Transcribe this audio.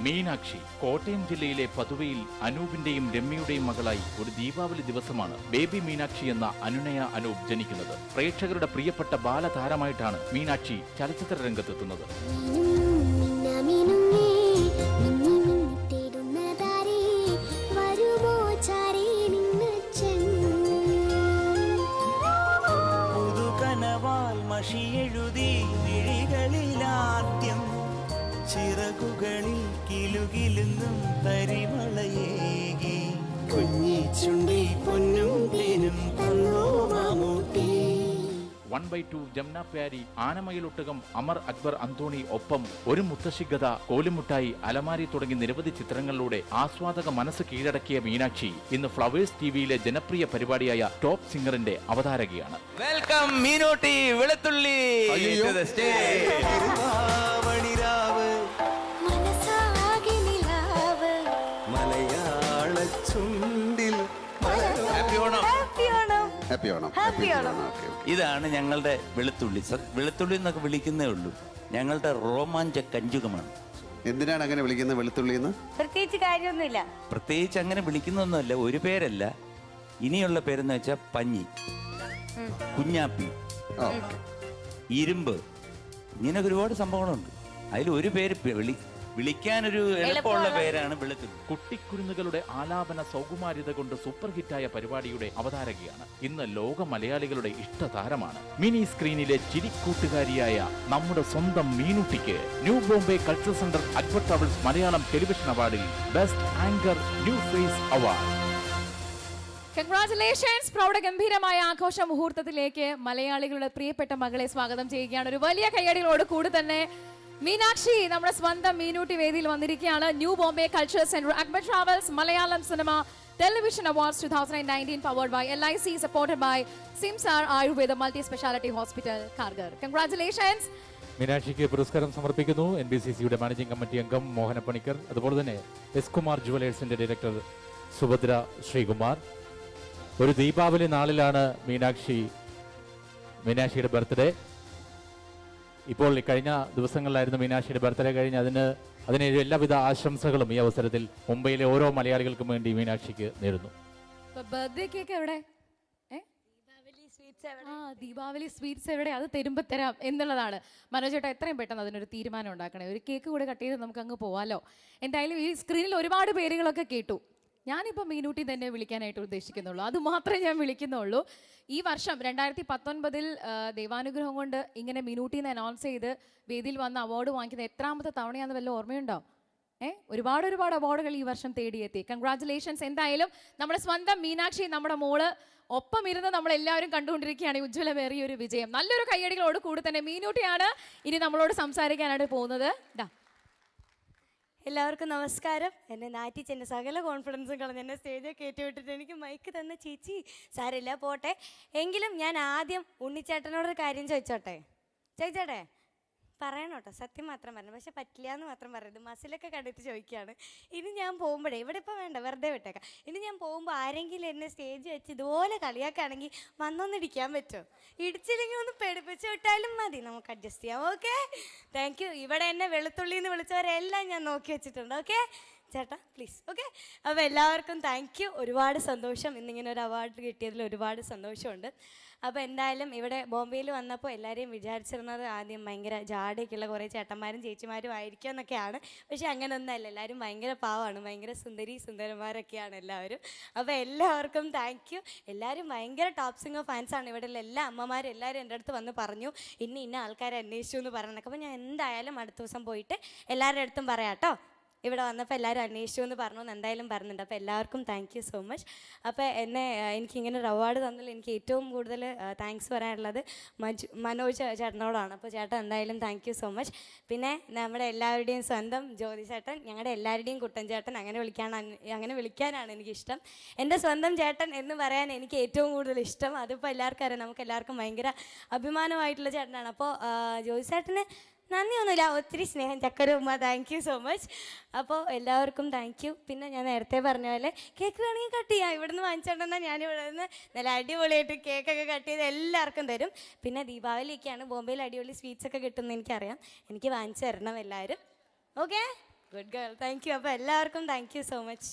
മീനാക്ഷി കോട്ടയം ജില്ലയിലെ പതുവയിൽ അനൂപിന്റെയും രമ്യയുടെയും മകളായി ഒരു ദീപാവലി ദിവസമാണ് ബേബി മീനാക്ഷി എന്ന അനുനയ അനൂപ് ജനിക്കുന്നത്. പ്രേക്ഷകരുടെ പ്രിയപ്പെട്ട ബാലതാരമായിട്ടാണ് മീനാക്ഷി ചലച്ചിത്ര രംഗത്തെത്തുന്നത്. മഷിയെഴുതി മിഴികളിലാദ്യം ചിറകുകളിൽ കിലുകിലുന്നും പരിമളയേകി കുഞ്ഞിച്ചുണ്ടി പൊന്നും തേനും തന്നോ മാമൂട്ടി. 1/2, ജംന പ്യാരി, ആനമയിലൊട്ടകം, അമർ അക്ബർ അന്തോണി, ഒപ്പം ഒരു മുത്തശ്ശിഗത, കോലുമുട്ടായി, അലമാരി തുടങ്ങി നിരവധി ചിത്രങ്ങളിലൂടെ ആസ്വാദക മനസ്സ് കീഴടക്കിയ മീനാക്ഷി ഇന്ന് ഫ്ലവേഴ്സ് ടിവിയിലെ ജനപ്രിയ പരിപാടിയായ ടോപ്പ് സിംഗറിന്റെ അവതാരകയാണ്. വെൽക്കം മീനൂട്ടി വെളുത്തുള്ളി. ഇതാണ് ഞങ്ങളുടെ വെളുത്തുള്ളി. വെളുത്തുള്ളി എന്നൊക്കെ വിളിക്കുന്നേ ഉള്ളൂ. ഞങ്ങളുടെ റോമാഞ്ച കഞ്ചുകമാണ്. എന്തിനാണ് അങ്ങനെ വിളിക്കുന്നത് വെളുത്തുള്ളി എന്ന്? പ്രത്യേകിച്ച് കാര്യമൊന്നുമില്ല. പ്രത്യേകിച്ച് അങ്ങനെ വിളിക്കുന്നൊന്നുമല്ല, ഒരു പേരല്ല. ഇനിയുള്ള പേരെന്ന് വെച്ചാൽ പഞ്ഞി, കുഞ്ഞാപ്പി, ഇരുമ്പ്, ഇങ്ങനെ ഒരുപാട് സംഭവങ്ങളുണ്ട്. അതിൽ ഒരു പേര് വിളിക്കാനൊരു എളുപ്പമുള്ള പേരാണ് വെളുത്തുള്ളി. കുട്ടിക്കുരുന്നുകളുടെ ആലാപന സൗകുമാര്യത കൊണ്ട് സൂപ്പർ ഹിറ്റായ പരിപാടിയുടെ അവതാരകയാണ്. ഇന്ന് ലോക മലയാളികളുടെ ഇഷ്ടതാരമാണ്. മിനി സ്ക്രീനിലെ ചിരിക്കൂട്ടുകാരിയായ നമ്മുടെ സ്വന്തം മീനൂട്ടിക്ക് new Bombay culture centre Akbar travels Malayalam television അവാർഡിൽ best anchor new face award. Congratulations. പ്രൗഢഗംഭീരമായ ആഘോഷ മുഹൂർത്തത്തിലേക്ക് മലയാളികളുടെ പ്രിയപ്പെട്ട മകളെ സ്വാഗതം ചെയ്യുകയാണ്. ഒരു വലിയ കയ്യടികളോട് കൂടി തന്നെ മീനാക്ഷി നമ്മുടെ സ്വന്തം മീനൂട്ടി വേദിയിൽ വന്നിരിക്കുകയാണ്. New Bombay culture centre Akbar travels Malayalam cinema television awards 2019 powered by LIC, supported by സിംസാർ ആയുർവേദ മൾട്ടി സ്പെഷ്യാലിറ്റി ഹോസ്പിറ്റൽ, കാർഗർ. കൺഗ്രാറ്റുലേഷൻസ്. മീനാക്ഷിക്ക് പുരസ്കാരം സമർപ്പിക്കുന്നു NBCCയുടെ മാനേജിംഗ് കമ്മിറ്റി അംഗം മോഹന പണിക്കർ, അതുപോലെ തന്നെ എസ് കുമാർ ജുവലേഴ്സിന്റെ ഡയറക്ടർ സുഭദ്ര ശ്രീകുമാർ. ഒരു ദീപാവലി നാളിലാണ് മീനാക്ഷിയുടെ ബർത്ത്ഡേ. ഇപ്പോൾ കഴിഞ്ഞ ദിവസങ്ങളിലായിരുന്നു മീനാക്ഷിയുടെ ബർത്ത്ഡേ കഴിഞ്ഞ് അതിന് എല്ലാവിധ ആശംസകളും ഈ അവസരത്തിൽ മുംബൈയിലെ ഓരോ മലയാളികൾക്കും വേണ്ടി മീനാക്ഷിക്ക് നേരുന്നു. ബർത്ത്ഡേ കേക്ക് എവിടെ? ദീപാവലി സ്വീറ്റ്സ് എവിടെ? അത് തരുമ്പോൾ തരാം എന്നുള്ളതാണ്. മനോജ് ചേട്ടാ, എത്രയും പെട്ടെന്ന് അതിനൊരു തീരുമാനം ഉണ്ടാക്കണേ. ഒരു കേക്ക് കൂടെ കട്ട് ചെയ്ത് നമുക്ക് അങ്ങ് പോവാലോ. എന്തായാലും ഈ സ്ക്രീനിൽ ഒരുപാട് പേരുകളൊക്കെ കേട്ടു. ഞാനിപ്പോൾ മീനൂട്ടി തന്നെ വിളിക്കാനായിട്ട് ഉദ്ദേശിക്കുന്നുള്ളൂ. അത് മാത്രമേ ഞാൻ വിളിക്കുന്നുള്ളൂ. ഈ വർഷം 2019 ദൈവാനുഗ്രഹം കൊണ്ട് ഇങ്ങനെ മീനൂട്ടിന്ന് അനൗൺസ് ചെയ്ത് വേദിയിൽ വന്ന അവാർഡ് വാങ്ങിക്കുന്ന എത്രാമത്തെ തവണയാണെന്ന് വല്ല ഓർമ്മയുണ്ടോ? ഒരുപാട് അവാർഡുകൾ ഈ വർഷം തേടിയെത്തി. കൺഗ്രാറ്റുലേഷൻസ്. എന്തായാലും നമ്മുടെ സ്വന്തം മീനാക്ഷി, നമ്മുടെ മോള് ഒപ്പം ഇരുന്ന് നമ്മളെല്ലാവരും കണ്ടുകൊണ്ടിരിക്കുകയാണ്. ഉജ്ജ്വലമേറിയ ഒരു വിജയം. നല്ലൊരു കയ്യടികളോട് കൂടി തന്നെ മീനൂട്ടിയാണ് ഇനി നമ്മളോട് സംസാരിക്കാനായിട്ട് പോകുന്നത്. എല്ലാവർക്കും നമസ്കാരം. എന്നെ നാറ്റിച്ച് എൻ്റെ സകല കോൺഫിഡൻസും കളഞ്ഞ് എന്നെ സ്റ്റേജിൽ കയറ്റിവിട്ടിട്ട് എനിക്ക് മൈക്ക് തന്ന ചേച്ചി സാരില്ല പോട്ടെ. എങ്കിലും ഞാൻ ആദ്യം ഉണ്ണിച്ചേട്ടനോടൊരു കാര്യം ചോദിച്ചോട്ടെ. പറയണോട്ടോ, സത്യം മാത്രം പറഞ്ഞു. പക്ഷെ പറ്റില്ല എന്ന് മാത്രം പറയരുത്. മസിലൊക്കെ കണ്ടിട്ട് ചോദിക്കുകയാണ്. ഇനി ഞാൻ പോകുമ്പോഴേ, ഇവിടെ ഇപ്പോൾ വേണ്ട, വെറുതെ വിട്ടേക്കാം. ഇനി ഞാൻ പോകുമ്പോൾ ആരെങ്കിലും എന്നെ സ്റ്റേജ് വെച്ച് ഇതുപോലെ കളിയാക്കുകയാണെങ്കിൽ വന്നൊന്നിടിക്കാൻ പറ്റുമോ? ഇടിച്ചില്ലെങ്കിൽ ഒന്ന് പേടിപ്പിച്ച് വിട്ടാലും മതി, നമുക്ക് അഡ്ജസ്റ്റ് ചെയ്യാം. Okay, thank you. ഇവിടെ എന്നെ വെളുത്തുള്ളി എന്ന് വിളിച്ചവരെല്ലാം ഞാൻ നോക്കി വെച്ചിട്ടുണ്ട്. ഓക്കെ ചേട്ടാ, പ്ലീസ്. ഓക്കെ, അപ്പോൾ എല്ലാവർക്കും താങ്ക് യു. ഒരുപാട് സന്തോഷം. ഇന്നിങ്ങനെ ഒരു അവാർഡ് കിട്ടിയതിൽ ഒരുപാട് സന്തോഷമുണ്ട്. അപ്പോൾ എന്തായാലും ഇവിടെ ബോംബെയിൽ വന്നപ്പോൾ എല്ലാവരെയും വിചാരിച്ചിരുന്നത് ആദ്യം ഭയങ്കര ജാടയൊക്കെയുള്ള കുറേ ചേട്ടന്മാരും ചേച്ചിമാരും ആയിരിക്കും എന്നൊക്കെയാണ്. പക്ഷേ അങ്ങനെയൊന്നുമല്ല. എല്ലാവരും ഭയങ്കര പാവമാണ്, ഭയങ്കര സുന്ദരന്മാരൊക്കെയാണ് എല്ലാവരും. അപ്പോൾ എല്ലാവർക്കും താങ്ക് യു. എല്ലാവരും ഭയങ്കര ടോപ്പ് സിംഗർ ഫാൻസാണ്. ഇവിടെ എല്ലാ അമ്മമാരും എല്ലാവരും എൻ്റെ അടുത്ത് വന്ന് പറഞ്ഞു ഇന്ന ആൾക്കാരെ അന്വേഷിച്ചു എന്ന് പറഞ്ഞൊക്കെ. അപ്പോൾ ഞാൻ എന്തായാലും അടുത്ത ദിവസം പോയിട്ട് എല്ലാവരുടെ അടുത്തും പറയാം കേട്ടോ. ഇവിടെ വന്നപ്പോൾ എല്ലാവരും അന്വേഷിച്ചു എന്ന് പറഞ്ഞു എന്ന് എന്തായാലും പറഞ്ഞിട്ടുണ്ട്. അപ്പോൾ എല്ലാവർക്കും താങ്ക് യു സോ മച്ച്. അപ്പോൾ എനിക്കിങ്ങനെ ഒരു അവാർഡ് തന്നതിൽ എനിക്ക് ഏറ്റവും കൂടുതൽ താങ്ക്സ് പറയാനുള്ളത് മനോജ് ചേട്ടനോടാണ്. അപ്പോൾ ചേട്ടൻ എന്തായാലും താങ്ക് യു സോ മച്ച്. പിന്നെ നമ്മുടെ എല്ലാവരുടെയും സ്വന്തം ജ്യോതി ചേട്ടൻ, ഞങ്ങളുടെ എല്ലാവരുടെയും കുട്ടൻ ചേട്ടൻ, അങ്ങനെ വിളിക്കാനാണ് എനിക്കിഷ്ടം. എൻ്റെ സ്വന്തം ചേട്ടൻ എന്ന് പറയാൻ എനിക്ക് ഏറ്റവും കൂടുതൽ ഇഷ്ടം. അതിപ്പോൾ എല്ലാവർക്കും അറിയാം, നമുക്ക് എല്ലാവർക്കും ഭയങ്കര അഭിമാനമായിട്ടുള്ള ചേട്ടനാണ്. അപ്പോൾ ജ്യോതി ചേട്ടന് നന്ദിയൊന്നുമില്ല, ഒത്തിരി സ്നേഹം. ചക്കരമ്മ, താങ്ക് യു സോ മച്ച്. അപ്പോൾ എല്ലാവർക്കും താങ്ക് യു. പിന്നെ ഞാൻ നേരത്തെ പറഞ്ഞ പോലെ കേക്ക് വേണമെങ്കിൽ കട്ട് ചെയ്യാം. ഇവിടുന്ന് വാങ്ങിച്ചോണ്ടെന്നാൽ ഞാനിവിടെ നിന്ന് നല്ല അടിപൊളിയായിട്ട് കേക്കൊക്കെ കട്ട് ചെയ്ത് എല്ലാവർക്കും തരും. പിന്നെ ദീപാവലിയൊക്കെയാണ്, ബോംബെയിൽ അടിപൊളി സ്വീറ്റ്സൊക്കെ കിട്ടുമെന്ന് എനിക്കറിയാം. എനിക്ക് വാങ്ങിച്ചു തരണം എല്ലാവരും. Okay, good girl. Thank you. അപ്പോൾ എല്ലാവർക്കും താങ്ക് യു സോ മച്ച്.